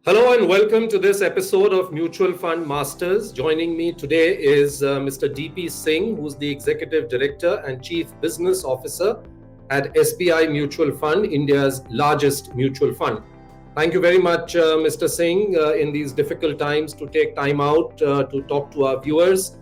Hello and welcome to this episode of Mutual Fund Masters. Joining me today is Mr. DP Singh, who's the Executive Director and Chief Business Officer at SBI Mutual Fund, India's largest mutual fund. Thank you very much, Mr. Singh, in these difficult times to take time out to talk to our viewers.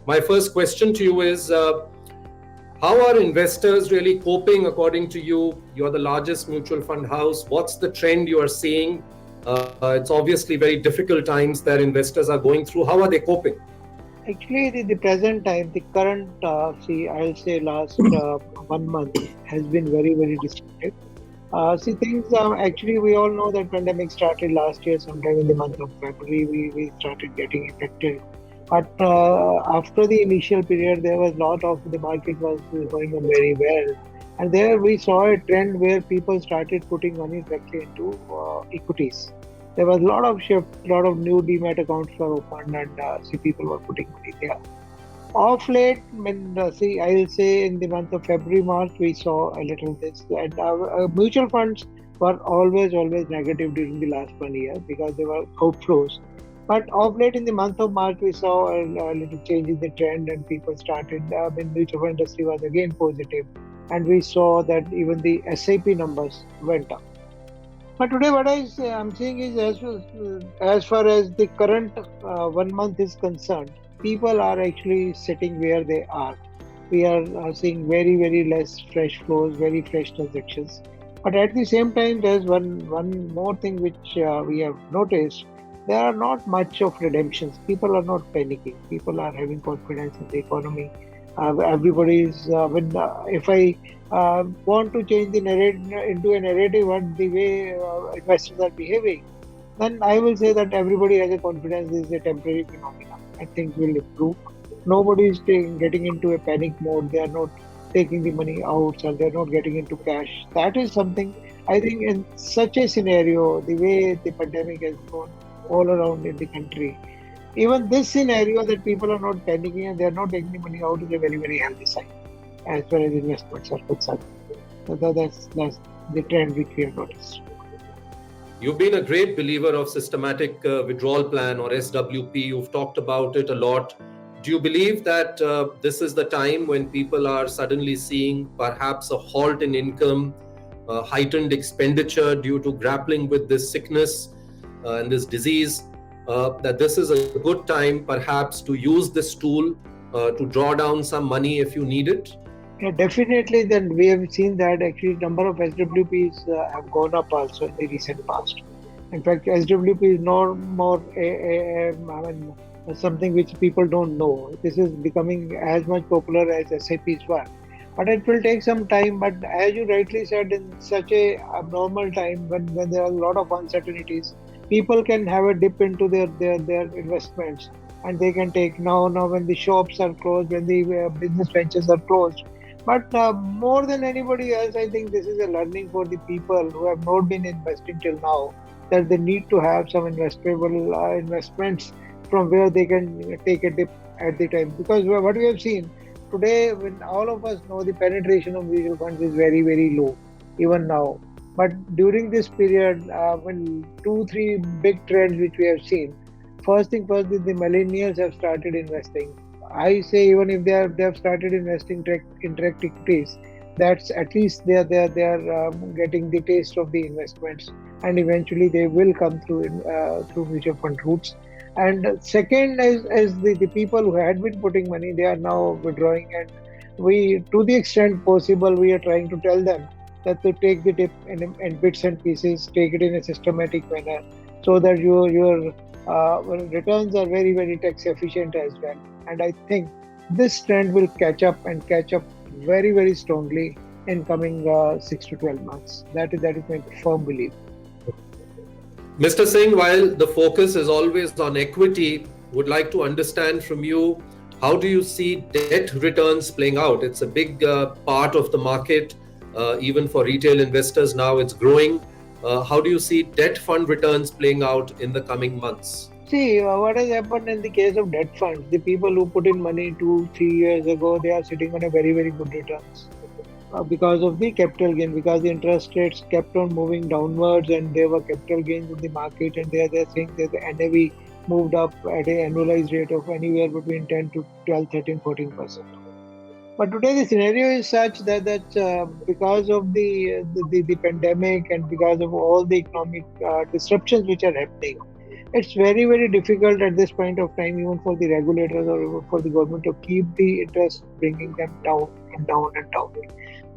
My first question to you is, how are investors really coping according to you? You're the largest mutual fund house. What's the trend you are seeing? It's obviously very difficult times that investors are going through. How are they coping? Actually, the present time, the current, I'll say last 1 month has been very, very destructive. Things, actually, we all know that pandemic started last year, sometime in the month of February, we started getting affected. But after the initial period, there was a lot of the market was going on very well. And there we saw a trend where people started putting money directly into equities. There was a lot of shift, a lot of new demat accounts were opened, and people were putting money there. Of late, I'll say in the month of February, March, we saw a little this, and mutual funds were always negative during the last 1 year because there were outflows. But of late, in the month of March, we saw a little change in the trend, and people started. Mutual fund industry was again positive, and we saw that even the SIP numbers went up. But today, what I'm seeing is as far as the current 1 month is concerned, people are actually sitting where they are. We are seeing very, very less fresh flows, very fresh transactions. But at the same time, there's one more thing which we have noticed. There are not much of redemptions. People are not panicking. People are having confidence in the economy. Everybody is, if I want to change the narrative into a narrative on the way investors are behaving, then I will say that everybody has a confidence this is a temporary phenomenon and things will improve. Nobody is getting into a panic mode. They are not taking the money out and they are not getting into cash. That is something I think in such a scenario, the way the pandemic has gone all around in the country, even this scenario that people are not panicking and they are not taking the money out is a very, very healthy sign as far as investments are concerned. So that's the trend which we have noticed. You've been a great believer of Systematic Withdrawal Plan or SWP. You've talked about it a lot. Do you believe that this is the time when people are suddenly seeing perhaps a halt in income, heightened expenditure due to grappling with this sickness and this disease, that this is a good time perhaps to use this tool to draw down some money if you need it? Yeah, definitely. Then we have seen that actually number of SWPs have gone up also in the recent past. In fact, SWP is no more something which people don't know. This is becoming as much popular as SIPs were. But it will take some time. But as you rightly said, in such a abnormal time when there are a lot of uncertainties, people can have a dip into their investments and they can take now when the shops are closed, when the business ventures are closed. But more than anybody else, I think this is a learning for the people who have not been investing till now, that they need to have some investable investments from where they can take a dip at the time. Because what we have seen today, when all of us know the penetration of mutual funds is very, very low, even now. But during this period, when 2-3 big trends which we have seen, first thing first is the millennials have started investing. I say even if they have started investing in direct equities, that's at least they are getting the taste of the investments, and eventually they will come through mutual fund routes. And second is the people who had been putting money, they are now withdrawing, and we, to the extent possible, we are trying to tell them that to take the dip in bits and pieces, take it in a systematic manner, so that your returns are very, very tax efficient as well. And I think this trend will catch up very, very strongly in coming 6 to 12 months. That is my firm belief. Mr. Singh, while the focus is always on equity, would like to understand from you, how do you see debt returns playing out? It's a big part of the market, even for retail investors now, it's growing. How do you see debt fund returns playing out in the coming months? See, what has happened in the case of debt funds, the people who put in money 2-3 years ago, they are sitting on a very, very good returns. because of the capital gain, because the interest rates kept on moving downwards and there were capital gains in the market, and they're saying that the NAV moved up at an annualized rate of anywhere between 10 to 12, 13, 14%. But today the scenario is such that because of the pandemic and because of all the economic disruptions which are happening, it's very difficult at this point of time, even for the regulators or even for the government, to keep the interest, bringing them down and down and down.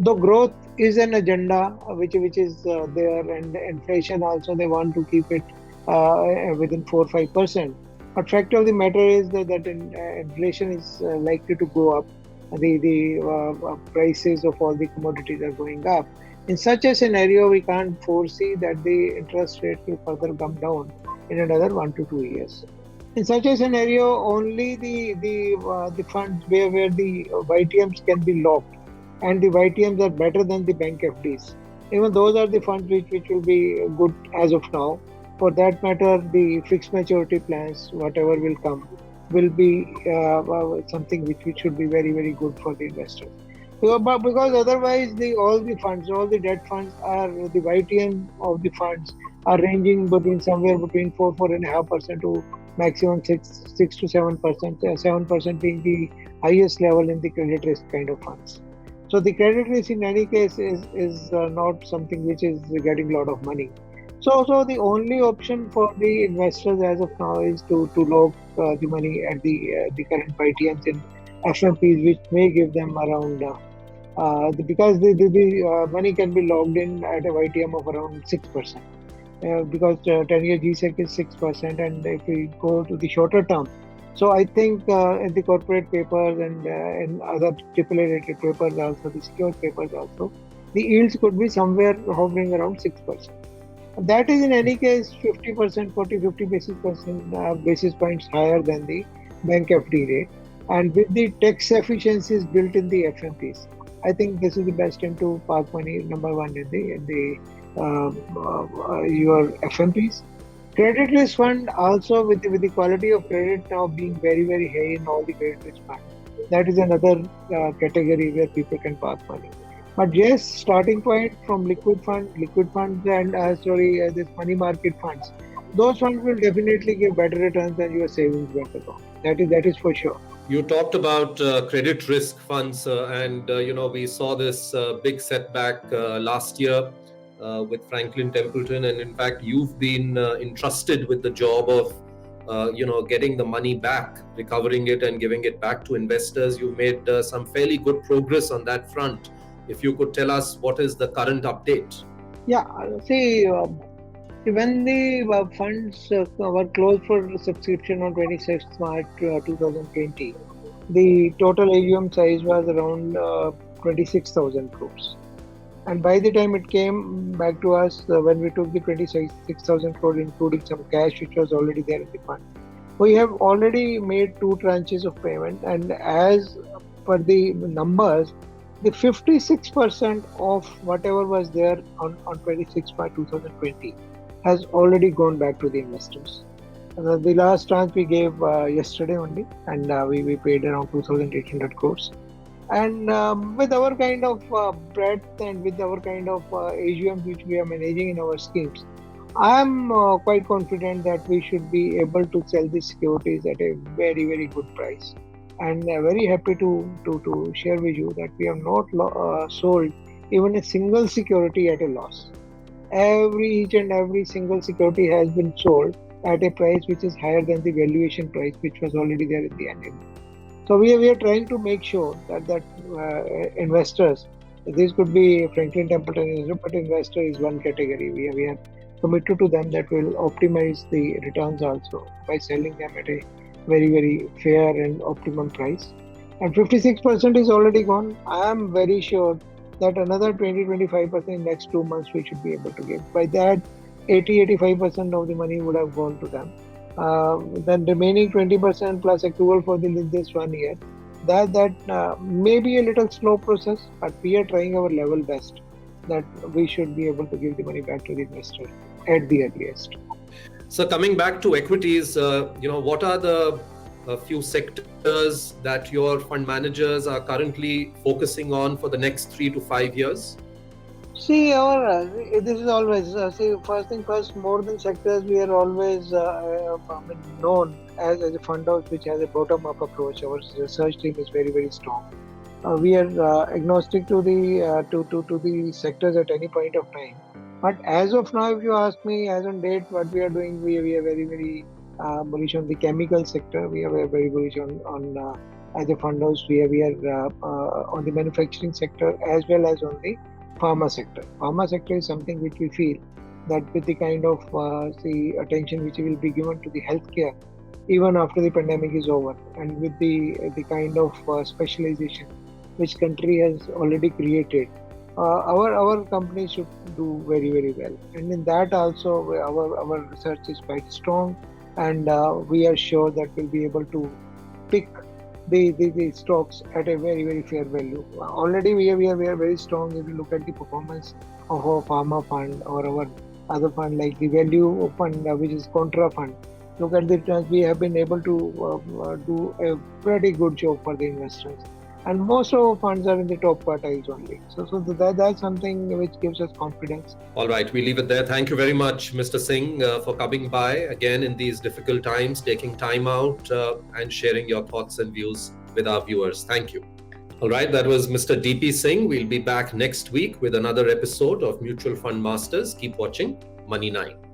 Though growth is an agenda which is there, and inflation also they want to keep it within 4 or 5%. But fact of the matter is that inflation is likely to go up. The prices of all the commodities are going up. In such a scenario, we can't foresee that the interest rate will further come down in another 1 to 2 years. In such a scenario, only the funds where the YTMs can be locked, and the YTMs are better than the bank FDs. Even those are the funds which will be good as of now. For that matter, the fixed maturity plans, whatever will come, will be something which should be very good for the investors. Because otherwise, all the funds, all the debt funds are the YTM of the funds are ranging between somewhere between 4.5% to maximum 6 to 7%. 7% being the highest level in the credit risk kind of funds. So the credit risk in any case is not something which is getting a lot of money. So the only option for the investors as of now is to lock the money at the current YTMs in FMPs, which may give them around because the money can be logged in at a YTM of around 6%. Because 10-year GSEC is 6%, and if we go to the shorter term, so I think in the corporate papers and in other AAA rated papers also, the secured papers also, the yields could be somewhere hovering around 6%. That is in any case 50%, 40-50 basis points higher than the bank FD rate, and with the tax efficiencies built in the FMPs, I think this is the best time to park money. Number one in the your FMPs. Credit risk fund also, with the quality of credit now being very high in all the credit risk funds. That is another category where people can park money. But yes, starting point from liquid funds and this money market funds. Those funds will definitely give better returns than your savings bank account. That is for sure. You talked about credit risk funds, and we saw this big setback last year with Franklin Templeton, and in fact, you've been entrusted with the job of getting the money back, recovering it, and giving it back to investors. You made some fairly good progress on that front. If you could tell us what is the current update? Yeah, see, when the funds were closed for subscription on 26th March 2020, the total AUM size was around 26,000 crores. And by the time it came back to us, when we took the 26,000 crores, including some cash which was already there in the fund, we have already made 2 tranches of payment. And as per the numbers, the 56% of whatever was there on 26th March 2020 has already gone back to the investors. The last tranche we gave yesterday only, and we paid around 2,800 crores. And with our kind of breadth and with our kind of AUM which we are managing in our schemes, I am quite confident that we should be able to sell these securities at a very good price. And very happy to share with you that we have not sold even a single security at a loss. Each and every single security has been sold at a price which is higher than the valuation price which was already there in the NAV. So we are trying to make sure that investors, this could be Franklin Templeton, but investor is one category. We are committed to them that will optimize the returns also by selling them at a very fair and optimum price. And 56% is already gone. I am very sure that another 20-25% in next 2 months we should be able to give. By that, 80-85% of the money would have gone to them. Then remaining 20% plus accrual for this 1 year. That may be a little slow process, but we are trying our level best that we should be able to give the money back to the investor at the earliest. So coming back to equities, what are the a few sectors that your fund managers are currently focusing on for the next 3 to 5 years? See, this is always first thing first. More than sectors, we are always known as a fund house which has a bottom-up approach. Our research team is very strong. We are agnostic to the sectors at any point of time. But as of now, if you ask me, as on date, what we are doing, we are very bullish on the chemical sector. We are very bullish on as a fund house. We are on the manufacturing sector as well as on the pharma sector. Pharma sector is something which we feel that with the kind of the attention which will be given to the healthcare even after the pandemic is over, and with the kind of specialization which country has already created, our company should do very well. And in that also, our research is quite strong, and we are sure that we'll be able to pick the stocks at a very fair value. Already we are very strong. If you look at the performance of our pharma fund or our other fund like the value fund, which is contra fund, look at the returns. We have been able to do a pretty good job for the investors, and most of our funds are in the top quartiles only. So that's something which gives us confidence. All right, we leave it there. Thank you very much, Mr. Singh, for coming by again in these difficult times, taking time out and sharing your thoughts and views with our viewers. Thank you. All right, that was Mr. DP Singh. We'll be back next week with another episode of Mutual Fund Masters. Keep watching Money9.